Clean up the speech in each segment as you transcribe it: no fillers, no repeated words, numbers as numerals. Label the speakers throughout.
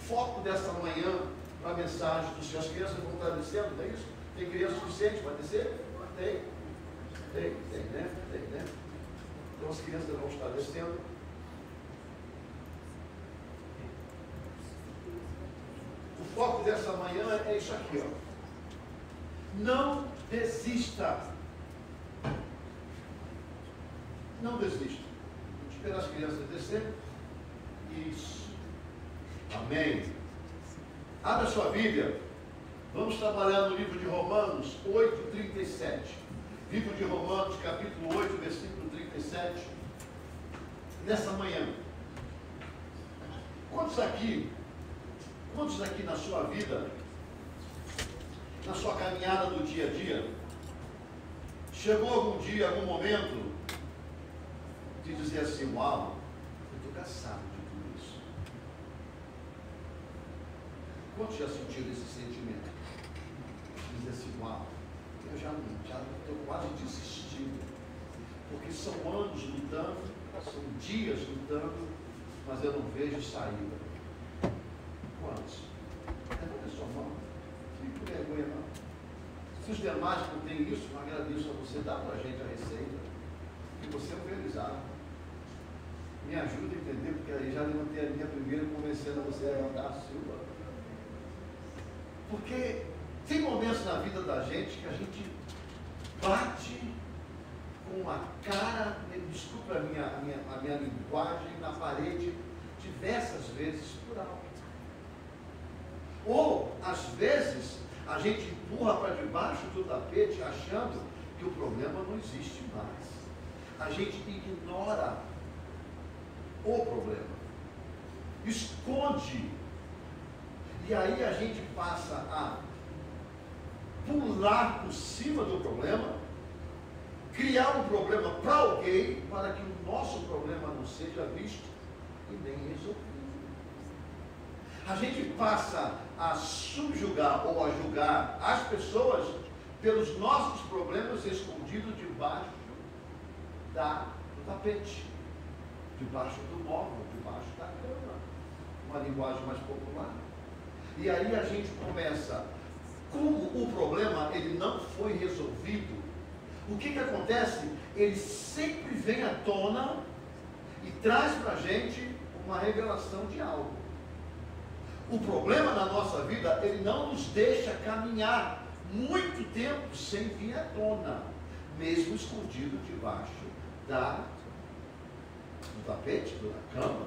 Speaker 1: foco dessa manhã para a mensagem do Senhor. As crianças vão estar descendo, não é isso? Tem criança suficiente para descer? Tem, né? Então as crianças vão estar descendo. O foco dessa manhã é isso aqui, ó. Não desista. Não desista. Vamos esperar as crianças descerem. Isso. Amém. Abra sua Bíblia. Vamos trabalhar no livro de Romanos 8:37. Livro de Romanos, capítulo 8, versículo 37. Nessa manhã. Quantos aqui na sua vida, na sua caminhada do dia a dia, chegou algum dia, algum momento, de dizer assim, uau, eu estou cansado de tudo isso. Quantos já sentiram esse sentimento? De dizer assim, uau, eu já estou quase desistindo. Porque são anos lutando, são dias lutando, mas eu não vejo saída. Quantos? Levanta a sua mão. Não fique com vergonha, não. Se os demais não têm isso, eu agradeço a você. Dá para a gente a receita. Que você é organizado. Me ajuda a entender, porque aí já levantei a minha primeiro, convencendo você a levantar a sua. Porque tem momentos na vida da gente que a gente bate com a cara, desculpa a minha linguagem, na parede diversas vezes por alto. Ou, às vezes, a gente empurra para debaixo do tapete achando que o problema não existe mais. A gente ignora o problema, esconde, e aí a gente passa a pular por cima do problema, criar um problema para alguém, para que o nosso problema não seja visto e nem resolvido. A gente passa a subjugar ou a julgar as pessoas pelos nossos problemas escondidos debaixo do tapete, debaixo do móvel, debaixo da cama, uma linguagem mais popular. E aí a gente começa, como o problema ele não foi resolvido, o que acontece? Ele sempre vem à tona e traz para a gente uma revelação de algo. O problema na nossa vida, ele não nos deixa caminhar muito tempo sem vir à tona, mesmo escondido debaixo do tapete, da cama,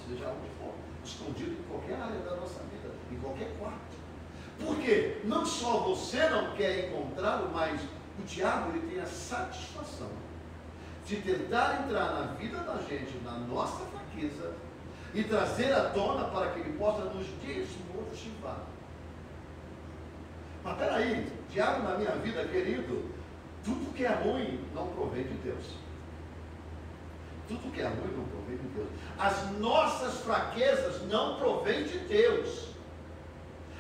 Speaker 1: seja onde for, escondido em qualquer área da nossa vida, em qualquer quarto. Porque não só você não quer encontrá-lo, mas o diabo ele tem a satisfação de tentar entrar na vida da gente, na nossa fraqueza, e trazer à tona para que ele possa nos desmotivar. Mas peraí, diabo na minha vida, querido, tudo que é ruim não provém de Deus. Tudo que é ruim não provém de Deus. As nossas fraquezas não provêm de Deus.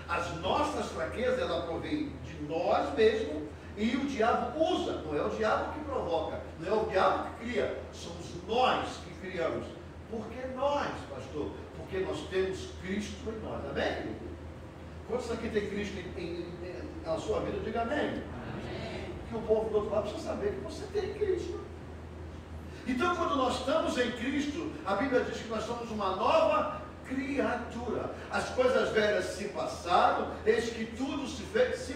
Speaker 1: As nossas fraquezas, ela provém de nós mesmos, e o diabo usa. Não é o diabo que provoca, não é o diabo que cria, somos nós que criamos. Por que nós, pastor? Porque nós temos Cristo em nós, amém? Quantos aqui tem Cristo na sua vida? Diga amém. Amém. Porque o povo do outro lado precisa saber que você tem Cristo. Então, quando nós estamos em Cristo, a Bíblia diz que nós somos uma nova criatura. As coisas velhas se passaram, eis que tudo se fez,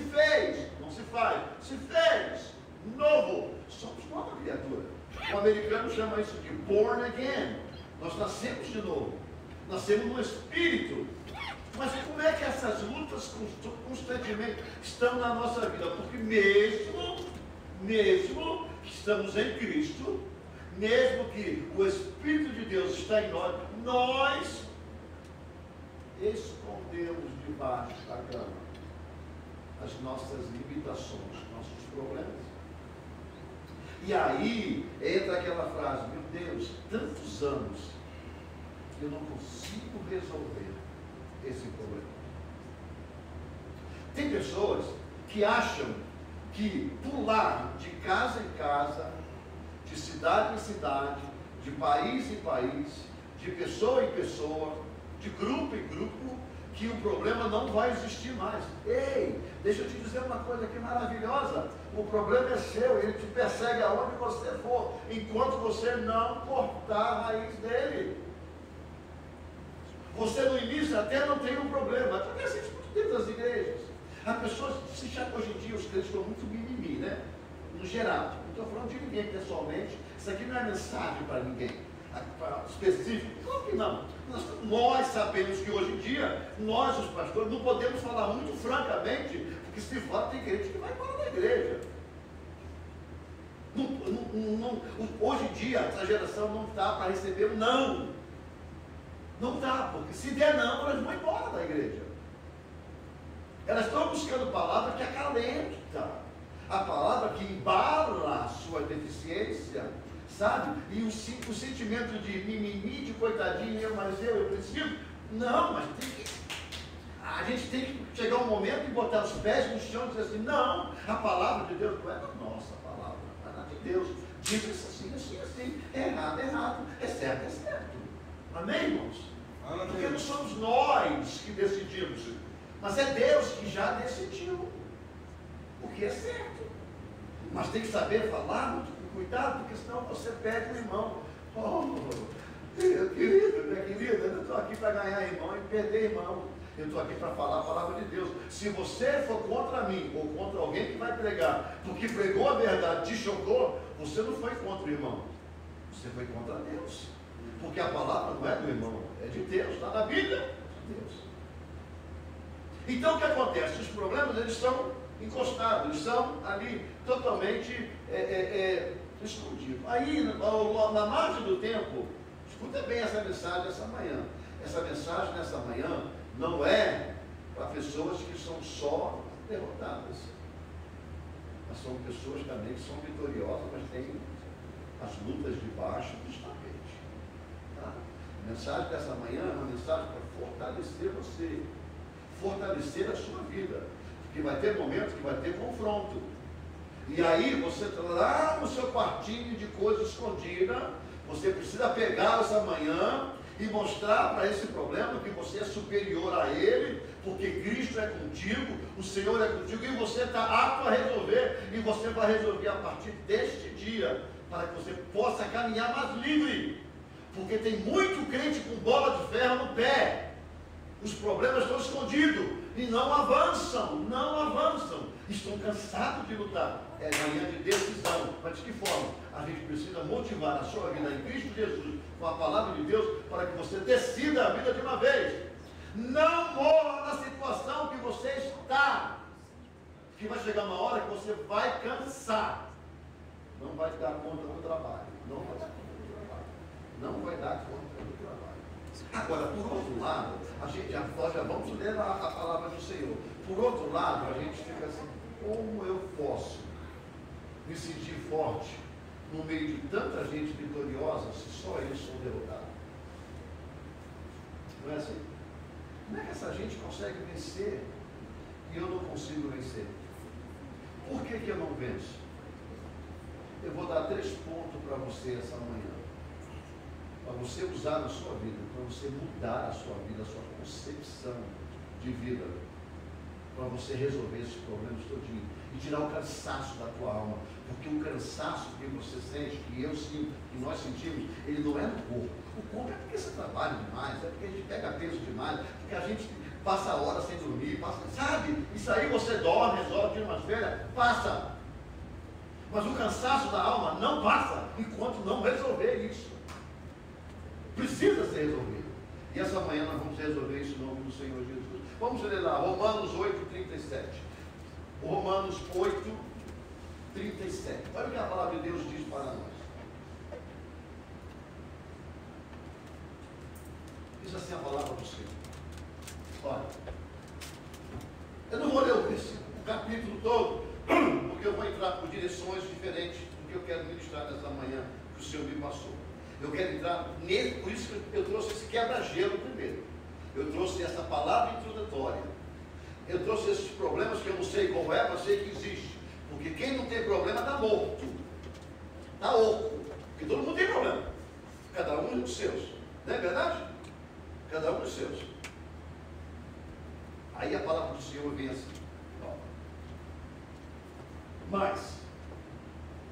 Speaker 1: não se faz, se fez, novo. Somos nova criatura. O americano chama isso de born again. Nós nascemos de novo, nascemos no Espírito. Mas como é que essas lutas constantemente estão na nossa vida? Porque mesmo que estamos em Cristo, mesmo que o Espírito de Deus está em nós, nós escondemos debaixo da cama as nossas limitações, nossos problemas. E aí entra aquela frase, meu Deus, tantos anos eu não consigo resolver esse problema. Tem pessoas que acham que pular de casa em casa, de cidade em cidade, de país em país, de pessoa em pessoa, de grupo em grupo, que o problema não vai existir mais. Ei, deixa eu te dizer uma coisa aqui maravilhosa. O problema é seu, ele te persegue aonde você for, enquanto você não cortar a raiz dele. Você no início até não tem um problema, porque existe muito dentro das igrejas. As pessoas se chamam hoje em dia, os crentes estão muito mimimi, né? No geral, não estou falando de ninguém pessoalmente, isso aqui não é mensagem para ninguém específico, claro que não. Nós sabemos que hoje em dia, nós os pastores, não podemos falar muito francamente, porque se fala tem crente que vai embora da igreja. Hoje em dia, essa geração não está para receber um não. Não está, porque se der não, elas vão embora da igreja. Elas estão buscando palavra que acalenta, a palavra que embala a sua deficiência, sabe? E o sentimento de mimimi, de coitadinho, mas eu preciso. Não, mas a gente tem que chegar um momento e botar os pés no chão e dizer assim, não, a palavra de Deus não é a nossa palavra, é a de Deus. Diz isso assim, assim, assim, é errado, é errado, é certo, é certo. Amém, irmãos? Porque não somos nós que decidimos, mas é Deus que já decidiu o que é certo. Mas tem que saber falar muito com cuidado, porque senão você perde o irmão. Oh, querido, minha querida, eu não estou aqui para ganhar irmão e perder irmão. Eu estou aqui para falar a palavra de Deus. Se você for contra mim ou contra alguém que vai pregar, porque pregou a verdade, te chocou, você não foi contra o irmão. Você foi contra Deus. Porque a palavra não é do irmão, é de Deus, está na Bíblia, é de Deus. Então o que acontece? Os problemas, eles estão encostados, eles estão ali totalmente escondidos. Aí, na margem do tempo, escuta bem essa mensagem essa manhã. Essa mensagem nessa manhã não é para pessoas que são só derrotadas, mas são pessoas também que são vitoriosas, mas têm as lutas debaixo dos tapetes. Tá? A mensagem dessa manhã é uma mensagem para fortalecer você, fortalecer a sua vida, porque vai ter momentos que vai ter confronto, e aí você está lá no seu quartinho de coisa escondida, você precisa pegar essa manhã e mostrar para esse problema que você é superior a ele, porque Cristo é contigo, o Senhor é contigo, e você está apto a resolver, e você vai resolver a partir deste dia, para que você possa caminhar mais livre, porque tem muito crente com bola de ferro no pé, os problemas estão escondidos, e não avançam, estão cansados de lutar. É manhã de decisão. Mas de que forma? A gente precisa motivar a sua vida em Cristo Jesus, com a palavra de Deus, para que você decida a vida de uma vez. Não morra na situação que você está, que vai chegar uma hora que você vai cansar, não vai dar conta do trabalho, não vai dar conta do trabalho. Agora, por outro lado, nós já vamos ler a palavra do Senhor. Por outro lado, a gente fica assim, como eu posso me sentir forte no meio de tanta gente vitoriosa se só eu sou derrotado? Não é assim? Como é que essa gente consegue vencer e eu não consigo vencer? Por que eu não venço? Eu vou dar 3 pontos para você essa manhã, para você usar na sua vida, para você mudar a sua vida, a sua concepção de vida, para você resolver esses problemas todinho e tirar o cansaço da tua alma, porque o cansaço que você sente, que eu sinto, que nós sentimos, ele não é no corpo. O corpo é porque você trabalha demais, é porque a gente pega peso demais, porque a gente passa horas sem dormir, sabe? Isso aí você dorme, resolve, tira umas férias, passa. Mas o cansaço da alma não passa enquanto não resolver isso. Precisa ser resolvido. E essa manhã nós vamos resolver isso em nome do Senhor Jesus. Vamos ler lá, Romanos 8:37. Romanos 8:37. Olha o que a palavra de Deus diz para nós. Diz assim a palavra do Senhor. Olha, eu não vou ler o capítulo todo, porque eu vou entrar por direções diferentes do que eu quero ministrar nessa manhã que o Senhor me passou. Eu quero entrar nele, por isso que eu trouxe esse quebra-gelo primeiro. Eu trouxe essa palavra introdutória. Eu trouxe esses problemas que eu não sei qual é, mas sei que existe. Porque quem não tem problema está morto. Está oco. Porque todo mundo tem problema. Cada um dos seus. Não é verdade? Cada um dos seus. Aí a palavra do Senhor vem assim. Ó. Mas,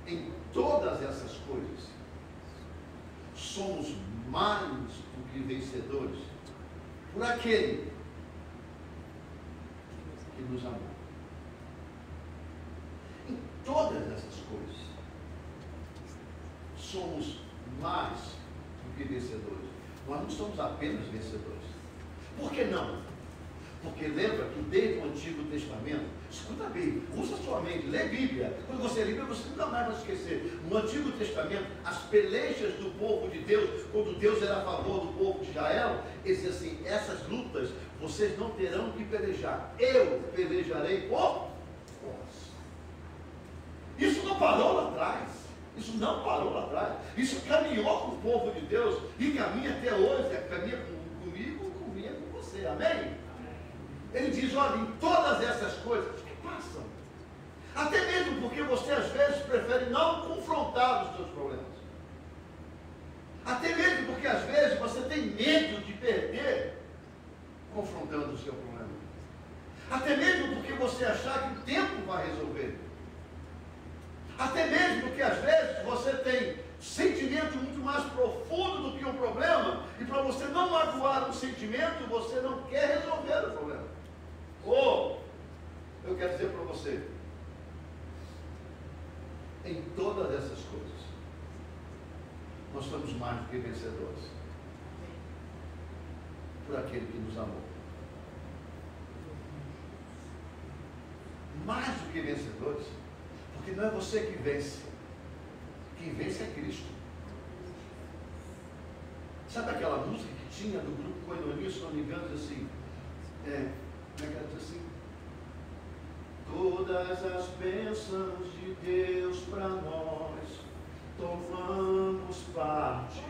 Speaker 1: em todas essas coisas, somos mais do que vencedores por aquele que nos amou. Em todas essas coisas, somos mais do que vencedores. Nós não somos apenas vencedores. Por que não? Porque lembra que desde o Antigo Testamento, escuta bem, usa sua mente, lê Bíblia. Quando você lê Bíblia, você nunca mais vai esquecer. No Antigo Testamento, as pelejas do povo de Deus, quando Deus era a favor do povo de Israel, ele dizia assim: essas lutas vocês não terão que pelejar, eu pelejarei por vós. Isso não parou lá atrás. Isso não parou lá atrás. Isso caminhou com o povo de Deus e caminha até hoje. Caminha comigo, caminha com você. Amém? Ele diz: olha, em todas essas coisas que passam, até mesmo porque você às vezes prefere não confrontar os seus problemas, até mesmo porque às vezes você tem medo de perder confrontando o seu problema, até mesmo porque você achar que o tempo vai resolver, até mesmo porque às vezes você tem sentimento muito mais profundo do que um problema, e para você não magoar um sentimento, você não quer resolver o problema. Ou, eu quero dizer para você, em todas essas coisas, nós somos mais do que vencedores, por aquele que nos amou. Mais do que vencedores, porque não é você que vence, quem vence é Cristo. Sabe aquela música que tinha do grupo Koinonia, se não me engano, diz assim, como é que ela diz assim? Todas as bênçãos de Deus para nós, tomamos parte,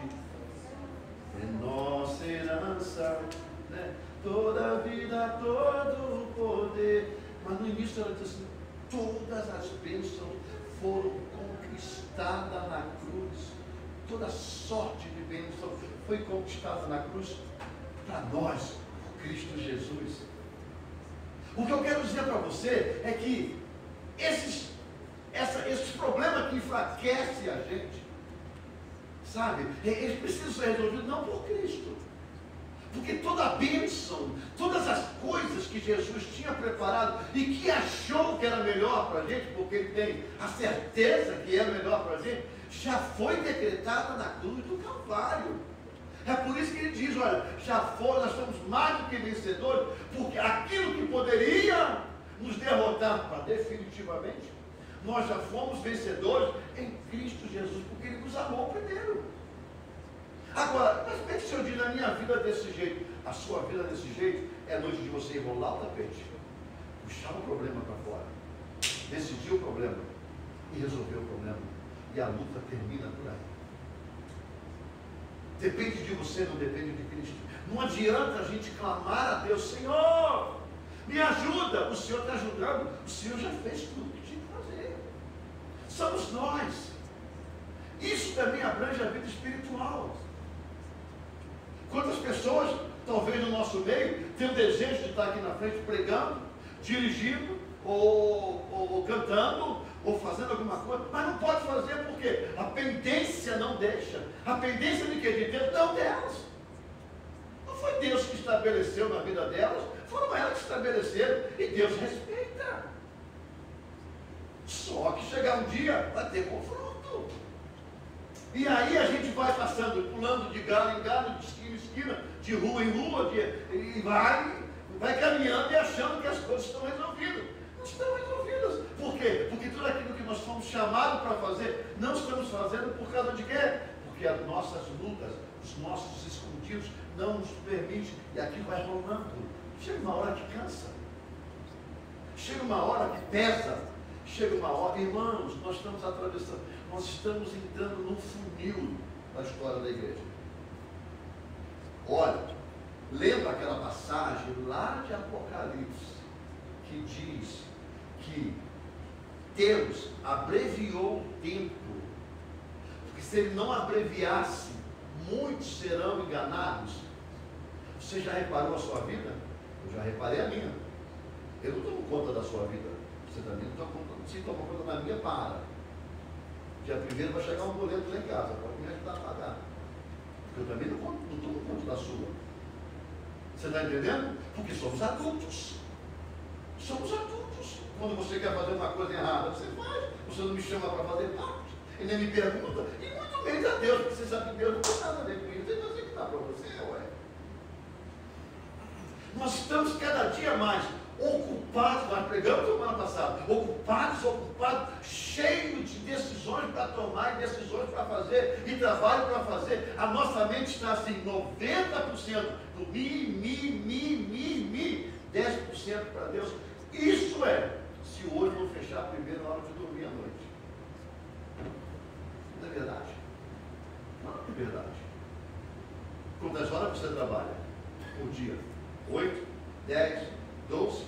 Speaker 1: é nossa herança, né? Toda a vida, todo o poder. Mas no início ela diz assim: todas as bênçãos foram conquistadas na cruz, toda sorte de bênção foi conquistada na cruz para nós, por Cristo Jesus. O que eu quero dizer para você é que esses problemas que enfraquecem a gente, sabe, eles precisam ser resolvidos não por Cristo, porque toda a bênção, todas as coisas que Jesus tinha preparado e que achou que era melhor para a gente, porque ele tem a certeza que é melhor para a gente, já foi decretada na cruz do Calvário. É por isso que ele diz: olha, nós somos mais do que vencedores, porque aquilo que poderia nos derrotar para definitivamente, nós já fomos vencedores em Cristo Jesus, porque ele nos amou primeiro. Agora, mas pense se eu digo: a minha vida é desse jeito, a sua vida é desse jeito, é noite de você enrolar o tapete, puxar o problema para fora, decidir o problema e resolver o problema, e a luta termina por aí. Depende de você, não depende de Cristo. Não adianta a gente clamar a Deus: Senhor, me ajuda. O Senhor está ajudando. O Senhor já fez tudo que tinha que fazer. Somos nós. Isso também abrange a vida espiritual. Quantas pessoas, talvez no nosso meio, têm o desejo de estar aqui na frente pregando, dirigindo, ou cantando, ou fazendo alguma coisa, mas não pode fazer porque a pendência não deixa. A pendência de quê? De Deus? Não, delas. Não foi Deus que estabeleceu na vida delas, foram elas que estabeleceram, e Deus respeita. Só que chegar um dia vai ter confronto. E aí a gente vai passando, pulando de galho em galho, de esquina em esquina, de rua em rua, e vai caminhando e achando que as coisas estão resolvidas. Não estão resolvidas. Por quê? Porque tudo aquilo que nós fomos chamados para fazer, não estamos fazendo por causa de quê? Porque as nossas lutas, os nossos escondidos não nos permitem, e aquilo vai rolando. Chega uma hora que cansa, chega uma hora que pesa, chega uma hora, irmãos, nós estamos atravessando, nós estamos entrando num funil da história da igreja. Olha, lembra aquela passagem lá de Apocalipse, que diz que Deus abreviou o tempo, porque se ele não abreviasse, muitos serão enganados. Você já reparou a sua vida? Eu já reparei a minha. Eu não tomo conta da sua vida. Você também não toma conta. Se toma conta da minha, para. Dia primeiro vai chegar um boleto lá em casa. Pode me ajudar a pagar. Porque eu também não tomo conta da sua. Você está entendendo? Porque somos adultos. Somos adultos. Quando você quer fazer uma coisa errada, você faz. Você não me chama para fazer parte. E nem me pergunta. E muito menos a Deus, porque você sabe que Deus não tem nada a ver com isso. Então você que dá para você, ué. Nós estamos cada dia mais ocupados, nós pregamos semana passada, ocupados, cheios de decisões para tomar e decisões para fazer e trabalho para fazer. A nossa mente está assim, 90% do me, 10% para Deus. Isso é, se o olho não fechar primeiro na hora de dormir à noite. Não é verdade? Não é verdade. Quantas horas você trabalha por dia? 8, 10, 12?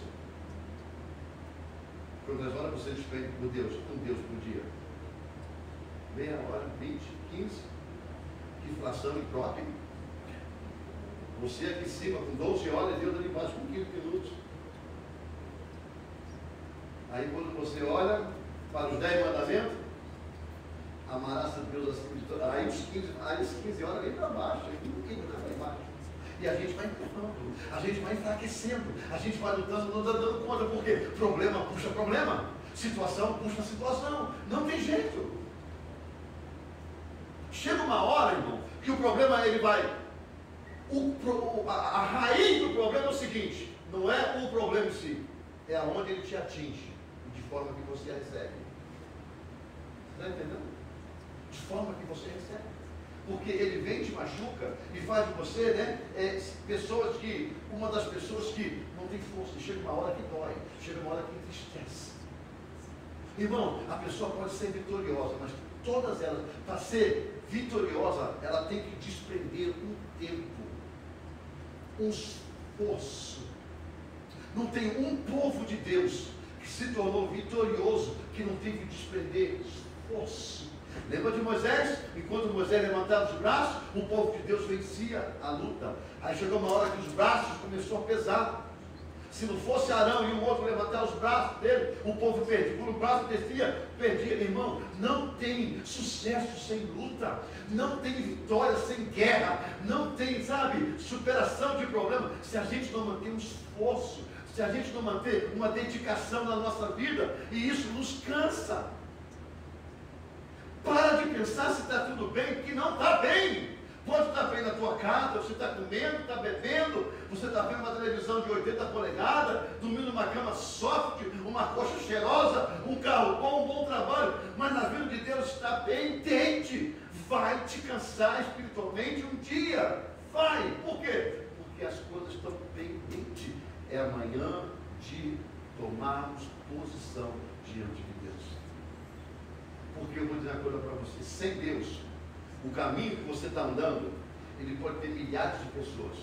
Speaker 1: Quantas horas você despende por Deus, com Deus por dia? Meia hora, 20, 15? Que inflação imprópria. Você aqui em cima com 12 horas e Deus ali embaixo com 15 minutos. Aí quando você olha para os 10 mandamentos, amarás a Deus acima de tudo. Aí os 15 horas vem para baixo, aí ninguém vai para baixo. E a gente vai empurrando, a gente vai enfraquecendo, a gente vai lutando, não está dando conta, porque problema puxa problema, situação puxa situação, não tem jeito. Chega uma hora, irmão, que o problema ele vai, a raiz do problema é o seguinte, não é o problema em si, é aonde ele te atinge, de forma que você recebe. Você está entendendo? De forma que você recebe. Porque ele vem, te machuca e faz de você, né? Uma das pessoas que não tem força, chega uma hora que dói, chega uma hora que entristece. Irmão, a pessoa pode ser vitoriosa, mas todas elas, para ser vitoriosa, ela tem que desprender um tempo, um esforço. Não tem um povo de Deus que se tornou vitorioso, que não teve que desprender esforço. Lembra de Moisés? Enquanto Moisés levantava os braços, o povo de Deus vencia a luta. Aí chegou uma hora que os braços começaram a pesar. Se não fosse Arão e um outro levantar os braços dele, o povo perdia. Quando o braço descia, perdia. Irmão, não tem sucesso sem luta. Não tem vitória sem guerra. Não tem, superação de problema. Se a gente não manter um esforço, se a gente não manter uma dedicação na nossa vida, e isso nos cansa. Para de pensar se está tudo bem, que não está bem. Pode estar bem na tua casa, você está comendo, está bebendo, você está vendo uma televisão de 80 polegadas, dormindo numa cama soft, uma coxa cheirosa, um carro bom, um bom trabalho, mas na vida de Deus está bem, tente, vai te cansar espiritualmente um dia, vai, por quê? Porque as coisas estão pendentes, é amanhã de tomarmos posição diante de Deus. Porque eu vou dizer uma coisa para você, sem Deus, o caminho que você está andando, ele pode ter milhares de pessoas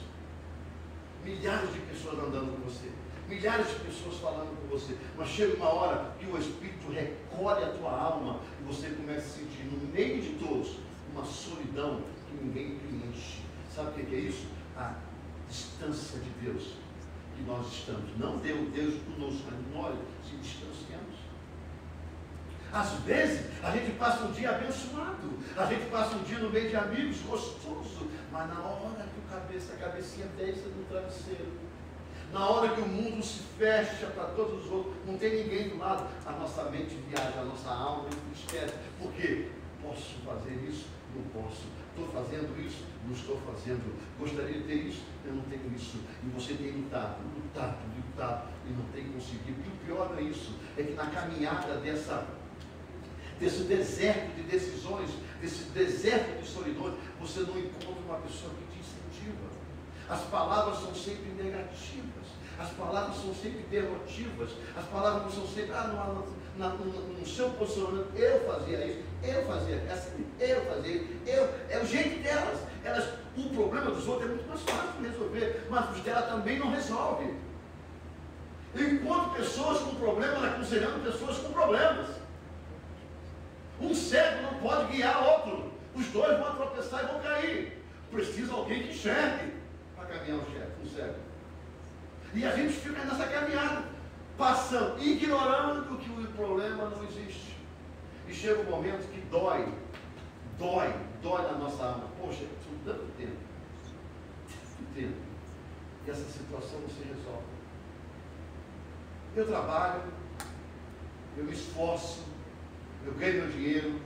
Speaker 1: andando com você, milhares de pessoas falando com você, mas chega uma hora que o Espírito recolhe a tua alma e você começa a sentir no meio de todos uma solidão que ninguém preenche. Sabe o que é isso? A distância de Deus que nós estamos, não Deus conosco, mas nós se distanciamos. Às vezes, a gente passa um dia abençoado, a gente passa um dia no meio de amigos, gostoso, mas na hora que a cabecinha desce no travesseiro, na hora que o mundo se fecha para todos os outros, não tem ninguém do lado, a nossa mente viaja, a nossa alma esquece. Por quê? Posso fazer isso? Não posso. Estou fazendo isso? Não estou fazendo. Gostaria de ter isso? Eu não tenho isso. E você tem lutado e não tem conseguido. E o pior não é isso, é que na caminhada desse deserto de decisões, desse deserto de solidões, você não encontra uma pessoa que te incentiva. As palavras são sempre negativas, as palavras são sempre derrotivas, as palavras não são sempre, no seu posicionamento, eu fazia isso, eu fazia essa, é o jeito delas. O problema dos outros é muito mais fácil de resolver, mas os dela também não resolve. Eu encontro pessoas com problemas aconselhando pessoas com problemas. Um cego não pode guiar outro. Os dois vão tropeçar e vão cair. Precisa alguém que enxergue para caminhar um cego. E a gente fica nessa caminhada, passando, ignorando que o problema não existe. E chega um momento que dói na nossa alma. Poxa, por tanto tempo, e essa situação não se resolve. Eu trabalho, eu me esforço, eu ganho meu dinheiro,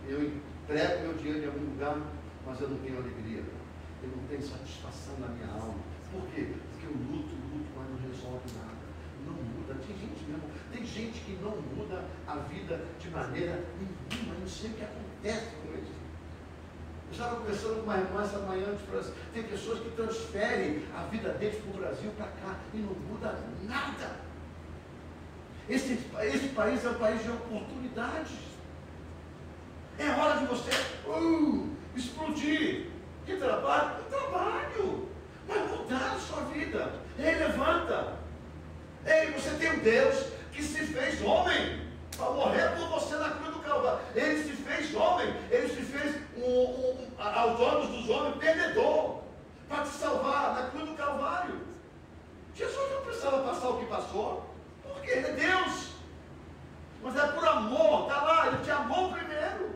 Speaker 1: eu emprego meu dinheiro em algum lugar, mas eu não tenho alegria, eu não tenho satisfação na minha alma. Por quê? Porque eu luto, mas não resolve nada, não muda. Tem gente que não muda a vida de maneira nenhuma, eu não sei o que acontece com eles. Eu estava conversando com uma irmã essa manhã, tem pessoas que transferem a vida deles para o Brasil, para cá, e não muda nada. Esse país é um país de oportunidades. É hora de você explodir. Que trabalho? Trabalho. Vai mudar a sua vida. Ei, levanta. Ei, você tem um Deus que se fez homem para morrer por você na cruz do Calvário. Ele se fez homem. Ele se fez aos olhos dos homens perdedor para te salvar na cruz do Calvário. Jesus não precisava passar o que passou, porque Ele é Deus. Mas é por amor, está lá, Ele te amou primeiro.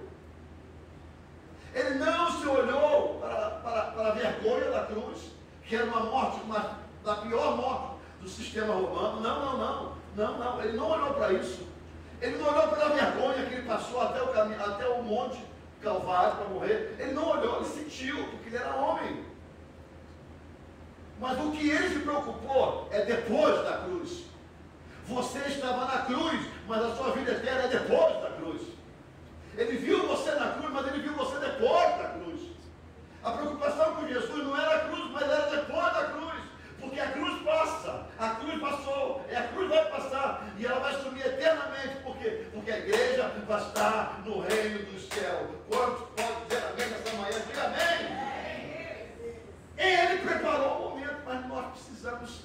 Speaker 1: Ele não se olhou para a vergonha da cruz, que era uma morte, da pior morte do sistema romano. Não. Ele não olhou para isso. Ele não olhou pela vergonha que ele passou até o monte Calvário para morrer. Ele não olhou, ele sentiu, porque ele era homem. Mas o que ele se preocupou é depois da cruz. Você estava na cruz, mas a sua vida eterna é depois da cruz. Ele viu você na cruz, mas ele viu você depois da cruz. A preocupação com Jesus não era a cruz, mas era depois da cruz. Porque a cruz passa, a cruz passou, e a cruz vai passar, e ela vai sumir eternamente. Por quê? Porque a igreja vai estar no reino do céu. Quantos podem dizer amém nessa manhã? Diga amém. Ele preparou o momento, mas nós precisamos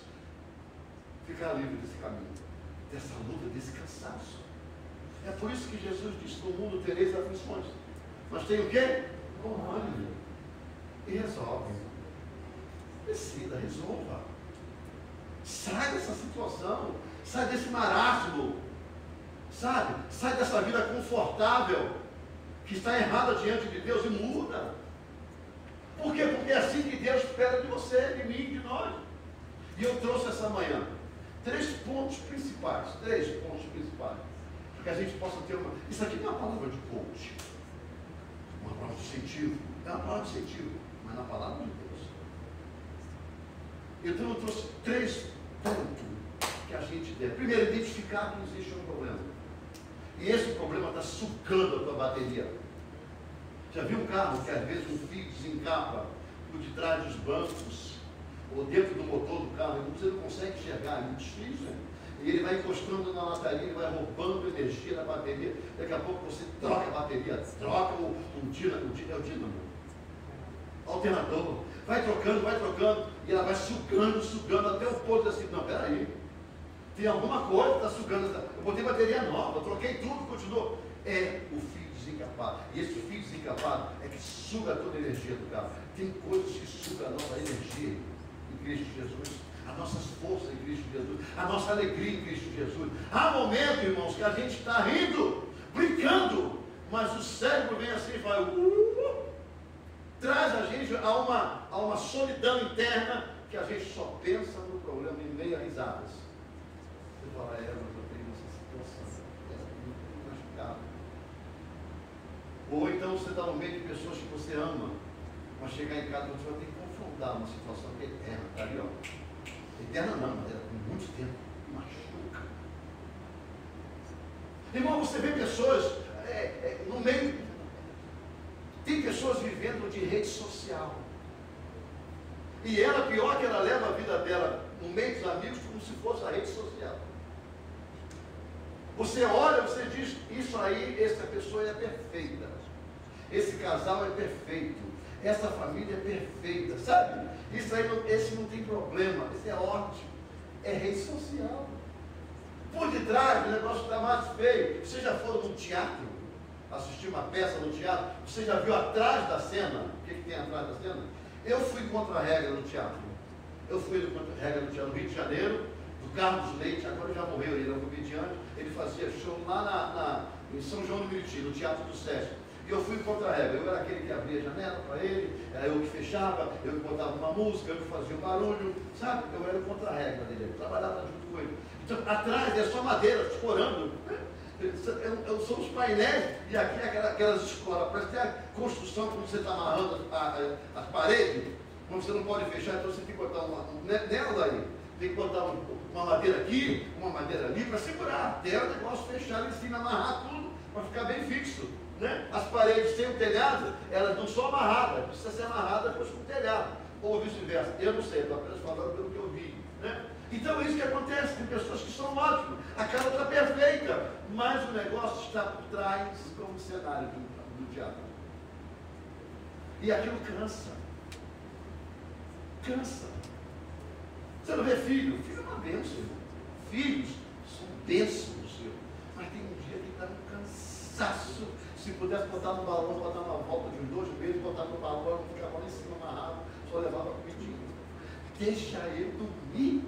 Speaker 1: ficar livres desse caminho, dessa luta, desse cansaço. É por isso que Jesus disse: no mundo tereis aflições, mas tem o quê? Bom ânimo. E resolve. Decida, resolva. Sai dessa situação, sai desse marasmo, sabe? Sai dessa vida confortável que está errada diante de Deus e muda. Por quê? Porque é assim que Deus espera de você, de mim, de nós. E eu trouxe essa manhã 3 pontos principais, para que a gente possa ter uma... Isso aqui não é uma palavra de coach, uma palavra de incentivo, é uma palavra de incentivo, mas na palavra de Deus. Então eu trouxe 3 pontos que a gente deve. Primeiro, identificar que existe um problema. E esse problema está sugando a tua bateria. Já viu um carro que às vezes um fio desencapa por detrás dos bancos, ou dentro do motor do carro, e você não consegue enxergar, é muito difícil, né? E ele vai encostando na lataria, ele vai roubando energia da bateria. Daqui a pouco você troca a bateria, troca o dínamo, alternador, vai trocando, e ela vai sugando até o ponto assim: não, peraí, tem alguma coisa que está sugando, eu botei bateria nova, eu troquei tudo, continuou. É o fio desencapado. E esse fio desencapado é que suga toda a energia do carro. Tem coisas que sugam a nossa energia em Cristo Jesus, as nossas forças em Cristo Jesus, a nossa alegria em Cristo Jesus. Há momentos, irmãos, que a gente está rindo, brincando, mas o cérebro vem assim e vai traz a gente a uma solidão interna, que a gente só pensa no problema em meio a risadas. Você fala: mas eu tenho essa situação, muito machucado. Ou então você está no meio de pessoas que você ama, mas chegar em casa você vai ter que confrontar uma situação que é eterna, está ali, ó. Eterna não, mas é por muito tempo, machuca. Irmão, você vê pessoas no meio. Tem pessoas vivendo de rede social. E ela, pior que ela leva a vida dela no meio dos amigos como se fosse a rede social. Você olha, você diz: isso aí, essa pessoa é perfeita. Esse casal é perfeito. Essa família é perfeita. Sabe? Isso aí, esse não tem problema. Esse é ótimo. É rede social. Por detrás, o negócio está mais feio. Você já foi num teatro? Assistir uma peça no teatro, você já viu atrás da cena? O que tem atrás da cena? Eu fui contra a regra no teatro. Eu fui no contra-regra no Rio de Janeiro, do Carlos Leite, agora já morreu, ele era um comediante, ele fazia show lá em São João do Meriti, no Teatro do Sesc. E eu fui no contra-regra, eu era aquele que abria a janela para ele, era eu que fechava, eu que botava uma música, eu que fazia o barulho, sabe? Eu era o contra-regra dele, eu trabalhava junto com ele. Então, atrás é só madeira, escorando, né? São os painéis, e aqui aquelas escolas, parece que tem a construção quando você está amarrando as paredes, quando você não pode fechar, então você tem que botar nela daí, tem que botar uma madeira aqui, uma madeira ali, para segurar, até o negócio fechar em cima, amarrar tudo, para ficar bem fixo. Né? As paredes sem o telhado, elas não são amarradas, precisa ser amarrada depois com o telhado, ou vice-versa, eu não sei, estou apenas falando pelo que eu vi. Né? Então é isso que acontece, tem pessoas que são ótimas, a casa está perfeita, mas o negócio está por trás como cenário do diabo. E aquilo cansa. Cansa. Você não vê filho? Filho é uma bênção, irmão. Filhos são bênçãos do Senhor. Mas tem um dia que dá um cansaço. Se pudesse botar no balão, botar uma volta de uns 2 meses, botar no balão, ficava lá em cima amarrado, só levava comidinha. Deixa eu dormir.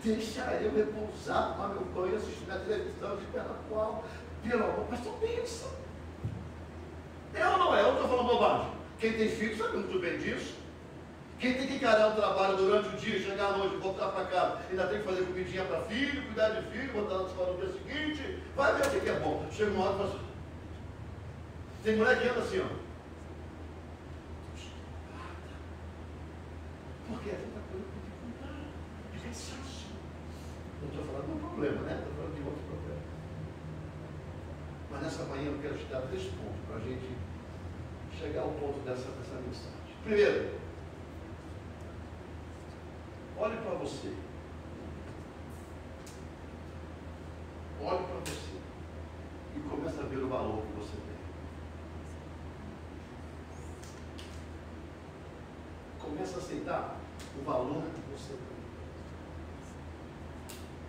Speaker 1: Deixa eu repousar, tomar meu banho, assistir na televisão, de perna qual, pelo amor, mas são bênçãos. É ou não é? Eu estou falando bobagem. Quem tem filho sabe muito bem disso. Quem tem que encarar um trabalho durante o dia, chegar à noite, voltar para casa, ainda tem que fazer comidinha para filho, cuidar de filho, botar na escola no dia seguinte, vai ver o que é bom. Chega uma hora e fala assim. Tem mulher que anda assim, ó. Porque a gente está de cansaço. Não estou falando de um problema, né? Estou falando de outro problema. Mas nessa manhã eu quero te dar 3 pontos para a gente chegar ao ponto dessa mensagem. Primeiro, olhe para você. Olhe para você. E comece a ver o valor que você tem. Comece a aceitar o valor que você tem.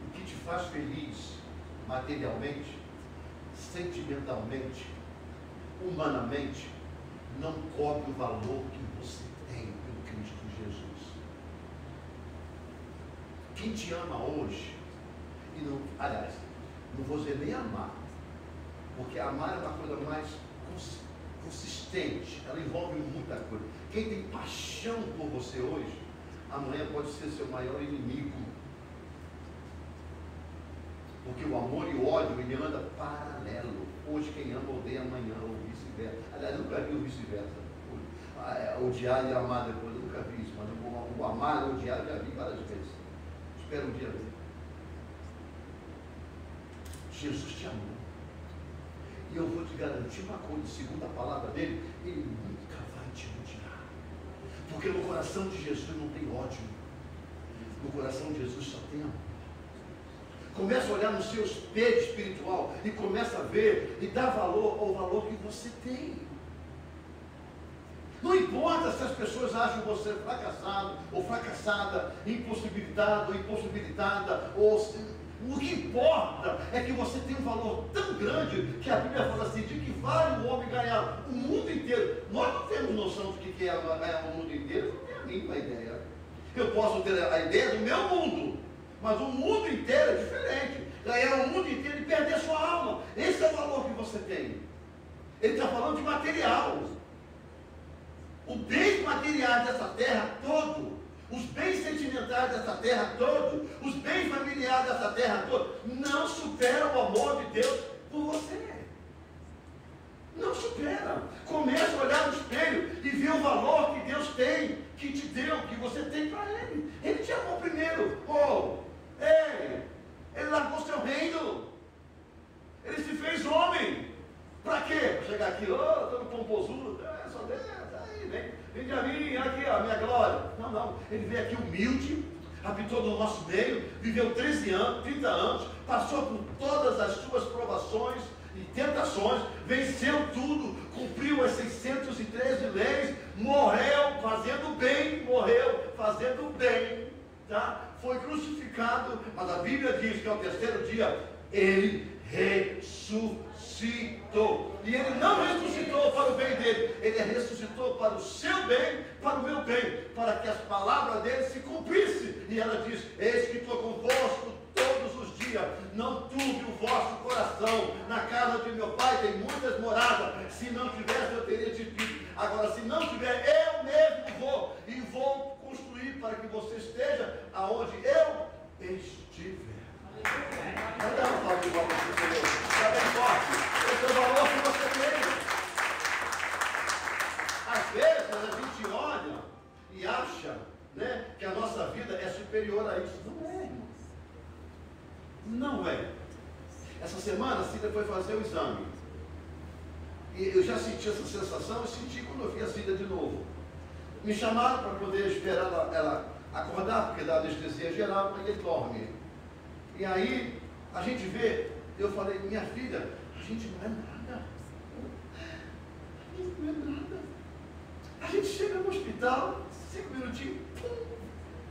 Speaker 1: O que te faz feliz materialmente, sentimentalmente, humanamente, não cobre o valor que você tem em Cristo Jesus. Quem te ama hoje, e não, aliás, não vou dizer nem amar, porque amar é uma coisa mais consistente, ela envolve muita coisa. Quem tem paixão por você hoje, amanhã pode ser seu maior inimigo. Porque o amor e o ódio, ele anda paralelo. Hoje quem ama odeia amanhã, ou vice-versa. Aliás, eu nunca vi o vice-versa. Odiar e amar depois, eu nunca vi isso. Mas o amar e odiar eu já vi várias vezes. Espero um dia ver. Jesus te amou. E eu vou te garantir uma coisa, segundo a palavra dele, ele nunca vai te odiar. Porque no coração de Jesus não tem ódio. No coração de Jesus só tem amor. Começa a olhar no seu espelho espiritual e começa a ver e dar valor ao valor que você tem. Não importa se as pessoas acham você fracassado ou fracassada, impossibilitado ou impossibilitada, o que importa é que você tem um valor tão grande que a Bíblia fala assim, de que vale o homem ganhar o mundo inteiro. Nós não temos noção do que é ganhar o mundo inteiro, não tenho a mínima ideia. Eu posso ter a ideia do meu mundo, mas o mundo inteiro é diferente. Ganhar o mundo inteiro e perder a sua alma. Esse é o valor que você tem. Ele está falando de material. Os bens materiais dessa terra todo, os bens sentimentais dessa terra todo, os bens familiares dessa terra todo, não superam o amor de Deus por você. Não supera. Comece a olhar no espelho e ver o valor que Deus tem, que te deu, que você tem para Ele. Ele te amou primeiro. Ele largou seu reino. Ele se fez homem. Para quê? Para chegar aqui, todo pomposudo, só Deus, aí, vem de mim, aqui, a minha glória. Não. Ele veio aqui humilde, habitou no nosso meio, viveu 30 anos, passou por todas as suas provações e tentações, venceu tudo, cumpriu as 613 leis, morreu fazendo bem, tá? Foi crucificado, mas a Bíblia diz que ao terceiro dia ele ressuscitou. E Ele não ressuscitou para o bem dele, Ele ressuscitou para o seu bem, para o meu bem, para que as palavras dele se cumprissem. E ela diz: eis que estou convosco todos os dias, não turbe o vosso coração. Na casa de meu pai tem muitas moradas, se não tivesse eu teria te dito. Agora, se não tiver, eu mesmo vou, e vou construir para que você esteja aonde eu estiver. Não dá um salve de volta para o Senhor. Está bem forte. Esse é o valor que você tem. Às vezes a gente olha e acha, né, que a nossa vida é superior a isso. Não é, irmãos. Não é. Essa semana a Cida foi fazer o exame. E eu já senti essa sensação, eu senti quando eu vi a Cida de novo. Me chamaram para poder esperar ela acordar, porque dá anestesia geral, mas ele dorme. E aí, a gente vê, eu falei: minha filha, a gente não é nada. A gente não é nada. A gente chega no hospital, 5 minutinhos,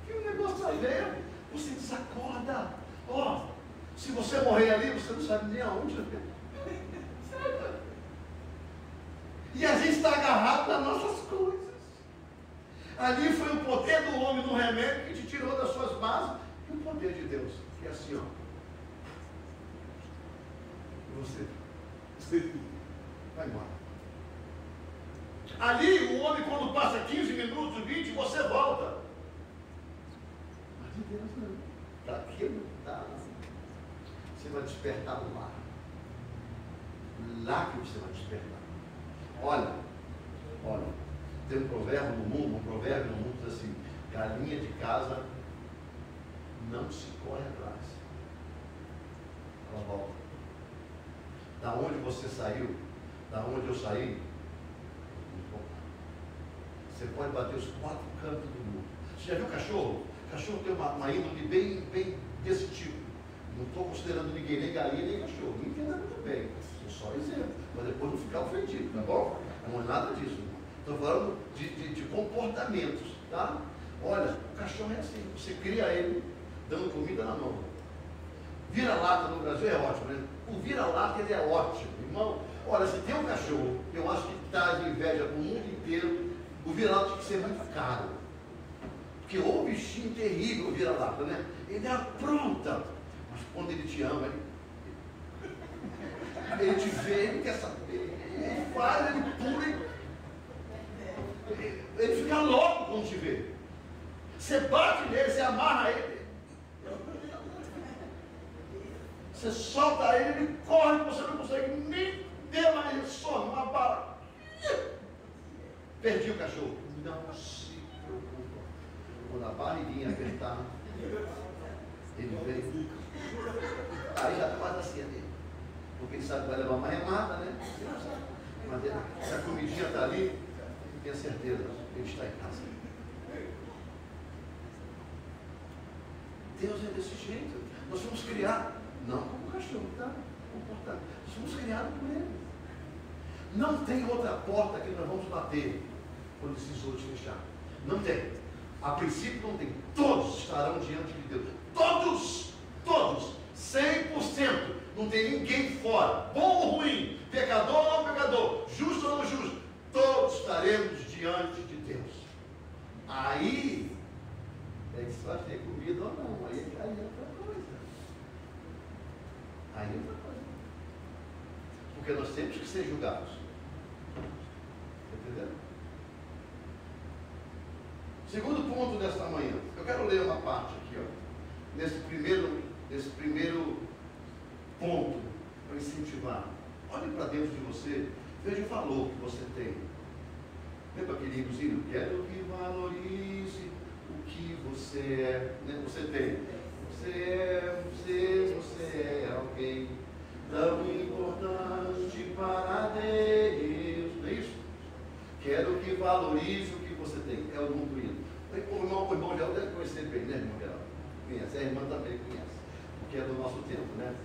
Speaker 1: e o negócio vai ver, você desacorda. Ó, se você morrer ali, você não sabe nem aonde. E a gente está agarrado nas nossas coisas. Ali foi o poder do homem no remédio que te tirou das suas bases, e o poder de Deus, que é assim, ó. Você vai embora. Ali o homem, quando passa 15 minutos, 20, você volta. Mas de Deus não. Daquilo tá. Você vai despertar lá. Lá que você vai despertar. Olha, tem um provérbio no mundo que diz assim: galinha de casa não se corre atrás. Ela volta. Da onde você saiu, da onde eu saí, você pode bater os 4 cantos do mundo. Você já viu cachorro? Cachorro tem uma índole bem desse tipo. Não estou considerando ninguém, nem galinha, nem cachorro. Me entenda muito bem. Só exemplo. Mas depois não ficar ofendido, tá bom? Não é nada disso. Estou falando de comportamentos, tá? Olha, o cachorro é assim. Você cria ele dando comida na mão. Vira-lata no Brasil é ótimo, né? O vira-lata, ele é ótimo. Irmão, olha, se tem um cachorro, eu acho que traz inveja para o mundo inteiro, o vira-lata tem que ser muito caro. Porque o bichinho terrível, o vira-lata, né? Ele apronta. Mas quando ele te ama, ele te vê, ele quer saber. Ele faz, ele pula, ele fica louco quando te vê. Você bate nele, você amarra ele. Você solta ele, ele corre, você não consegue nem ter mais, ele some, uma bala. Perdi o cachorro. Não se preocupa. Quando a barriguinha apertar, ele vem. Aí já está mais assim dele. Porque ele sabe que vai levar uma remada, né? Mas se a comidinha está ali, tenha certeza, ele está em casa. Deus é desse jeito. Nós fomos criados, não como cachorro, tá? Comportado. Nós fomos criados por ele. Não tem outra porta que nós vamos bater quando esses outros fechar. Não tem. A princípio não tem. Todos estarão diante de Deus. Todos! Todos! 100%! Não tem ninguém fora. Bom ou ruim, pecador ou não pecador, justo ou não justo. Todos estaremos diante de Deus. Aí é que se vai ter comida ou não. Aí é outra coisa. Aí é outra coisa. Porque nós temos que ser julgados. Entendeu? Segundo ponto desta manhã. Eu quero ler uma parte aqui, ó. Nesse primeiro ponto, para incentivar. Olhe para dentro de você, veja o valor que você tem. Lembra aquele livrozinho? Quero que valorize o que você é. Né? Você tem. Você é alguém tão importante para Deus. Não é isso? Quero que valorize o que você tem. É o mundo hino. O irmão Geraldo deve conhecer bem, né, irmão Geraldo? Conhece. A irmã também conhece. Porque é do nosso tempo, né?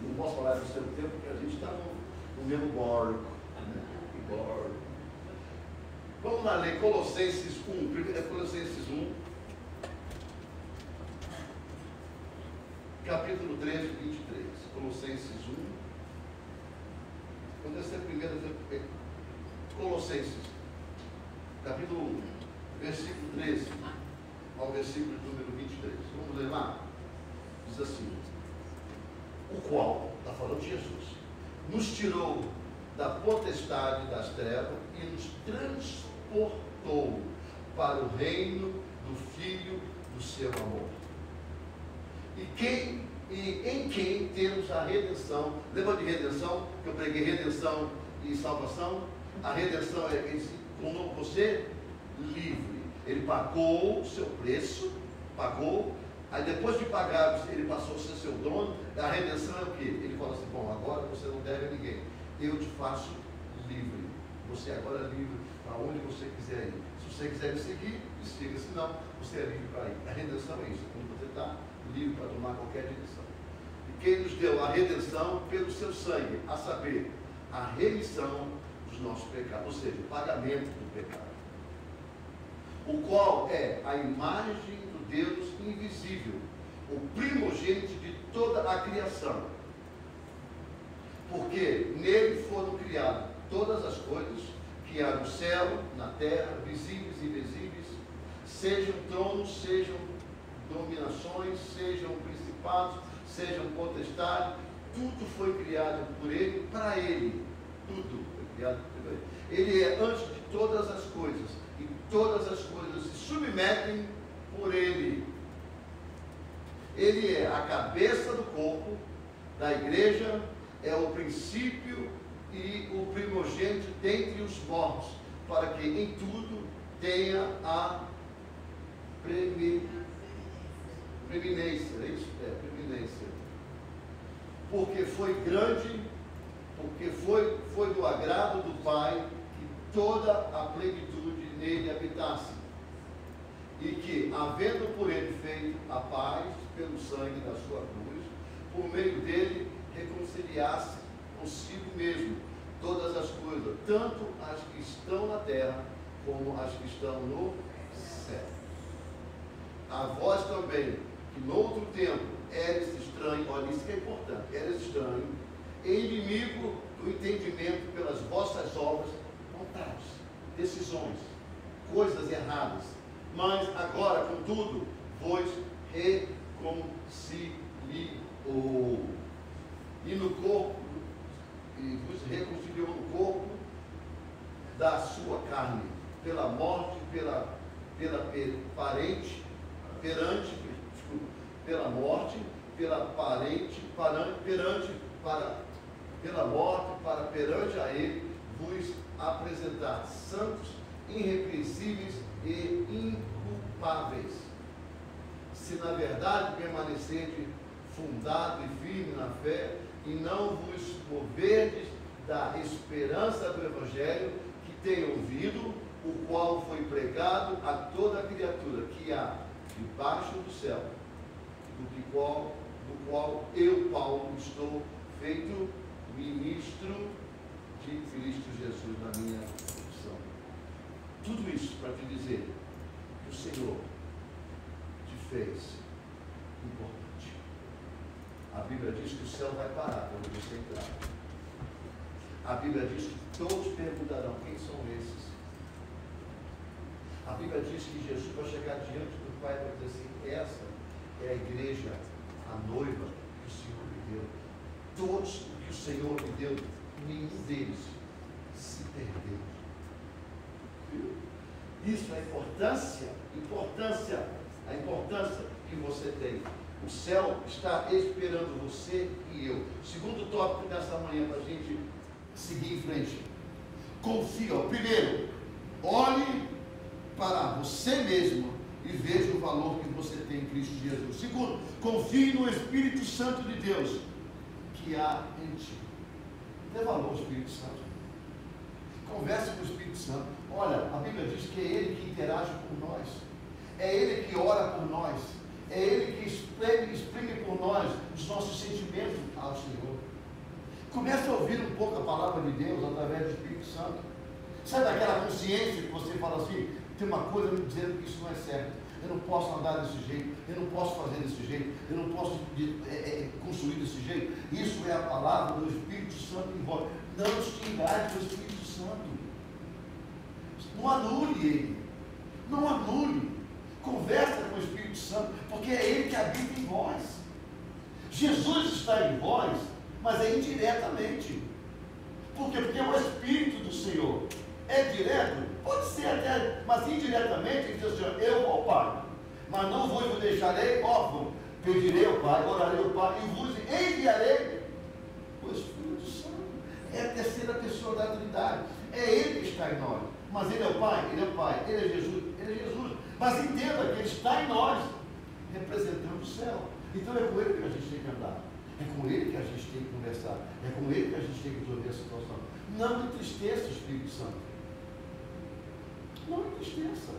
Speaker 1: Não posso falar do seu tempo, porque a gente está no mesmo barco. Vamos lá ler Colossenses 1. É Colossenses 1. capítulo 13, 23. Colossenses 1. Quando essa é a primeira. Colossenses, capítulo 1, versículo 13 ao versículo número 23. Vamos ler lá? Diz assim: o qual, está falando de Jesus, nos tirou da potestade das trevas e nos transportou para o reino do Filho do seu amor. E em quem temos a redenção. Lembra de redenção? Que eu preguei redenção e salvação? A redenção é ele tornou você livre. Ele pagou o seu preço, pagou. Aí depois de pagar, ele passou a ser seu dono. A redenção é o quê? Ele fala assim: bom, agora você não deve a ninguém. Eu te faço livre. Você agora é livre para onde você quiser ir. Se você quiser me seguir, me siga. Se não, você é livre para ir. A redenção é isso. Quando você está livre para tomar qualquer direção. E quem nos deu a redenção pelo seu sangue, a saber, a remissão dos nossos pecados, ou seja, o pagamento do pecado, o qual é a imagem do Deus invisível, o primogênito de toda a criação, porque nele foram criadas todas as coisas que há no céu, na terra, visíveis e invisíveis, sejam tronos, sejam dominações, sejam principados, sejam potestades, tudo foi criado por ele, para ele, tudo foi criado por ele. Ele é antes de todas as coisas, e todas as coisas se submetem por ele. Ele é a cabeça do corpo da igreja, é o princípio e o primogênito dentre os mortos, para que em tudo tenha a preeminência, é isso? É, preeminência. Porque foi grande, porque foi do agrado do Pai que toda a plenitude nele habitasse. E que, havendo por ele feito a paz pelo sangue da sua cruz, por meio dele reconciliasse consigo mesmo todas as coisas, tanto as que estão na terra como as que estão no céu. A vós também, que no outro tempo eres estranho, olha isso que é importante, eres estranho, e inimigo do entendimento pelas vossas obras, vontades, decisões, coisas erradas, mas agora, contudo, vos reconciliou, e no corpo, e vos reconciliou no corpo da sua carne, pela morte, pela morte, pela morte, para perante a ele vos apresentar santos, irrepreensíveis e inculpáveis. Se na verdade permanecerdes fundado e firme na fé, e não vos moverdes da esperança do Evangelho que tenho ouvido, o qual foi pregado a toda a criatura que há debaixo do céu, do qual eu, Paulo, estou feito ministro de Cristo Jesus na minha função. Tudo isso para te dizer que o Senhor te fez importante. A Bíblia diz que o céu vai parar quando você entrar. A Bíblia diz que todos perguntarão: quem são esses? A Bíblia diz que Jesus vai chegar diante do Pai e vai dizer assim: essa é a igreja, a noiva que o Senhor me deu. Todos que o Senhor me deu, nenhum deles se perdeu. Viu? Isso é a importância que você tem. O céu está esperando você e eu. Segundo tópico dessa manhã, para a gente seguir em frente. Confia. Primeiro, olhe para você mesmo e veja o valor que você tem em Cristo Jesus. Segundo, confie no Espírito Santo de Deus que há em ti. Dê valor ao Espírito Santo. Converse com o Espírito Santo. Olha, a Bíblia diz que é Ele que interage com nós. É Ele que ora por nós. É Ele que exprime por nós os nossos sentimentos ao Senhor. Comece a ouvir um pouco a palavra de Deus através do Espírito Santo. Sabe aquela consciência que você fala assim: tem uma coisa me dizendo que isso não é certo. Eu não posso andar desse jeito, eu não posso fazer desse jeito, eu não posso Isso é a palavra do Espírito Santo em vós. Não te engane do Espírito Santo. Não anule ele. Não anule. Conversa com o Espírito Santo, porque é ele que habita em vós. Jesus está em vós, mas é indiretamente. Por quê? Porque é o Espírito do Senhor. É direto? Pode ser até, mas indiretamente ele diz assim: eu vou ao Pai, mas não vos deixarei órfão. Pedirei ao Pai, orarei ao Pai e vos enviarei o Espírito Santo. É a terceira pessoa da Trindade. É ele que está em nós. Mas ele é o Pai, ele é o Pai, ele é Jesus, ele é Jesus. Mas entenda que ele está em nós, representando o céu. Então é com ele que a gente tem que andar. É com ele que a gente tem que conversar. É com ele que a gente tem que resolver a situação. Não entristeça o Espírito Santo. Não entristeça.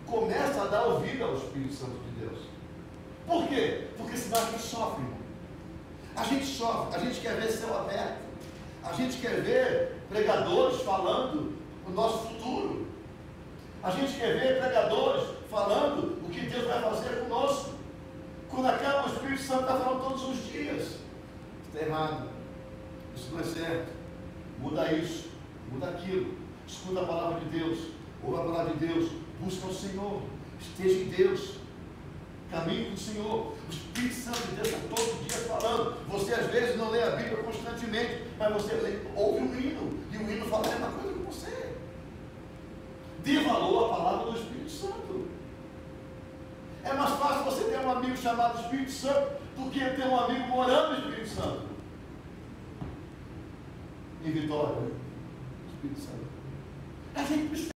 Speaker 1: Começa a dar ouvido ao Espírito Santo de Deus. Por quê? Porque senão a gente sofre, irmão. A gente sofre, a gente quer ver céu aberto. A gente quer ver pregadores falando o nosso futuro. A gente quer ver pregadores falando o que Deus vai fazer conosco. Quando acaba, o Espírito Santo está falando todos os dias. Está errado. Isso não é certo. Muda isso, muda aquilo. Escuta a palavra de Deus. Ouve a palavra de Deus. Busca o Senhor. Esteja em Deus. Caminhe com o Senhor. O Espírito Santo de Deus está todo dia falando. Você às vezes não lê a Bíblia constantemente, mas você ouve um hino. E o hino fala a mesma coisa que você. Dê valor à palavra do Espírito Santo. É mais fácil você ter um amigo chamado Espírito Santo do que ter um amigo morando no Espírito Santo. Em Vitória, Espírito Santo. A gente precisa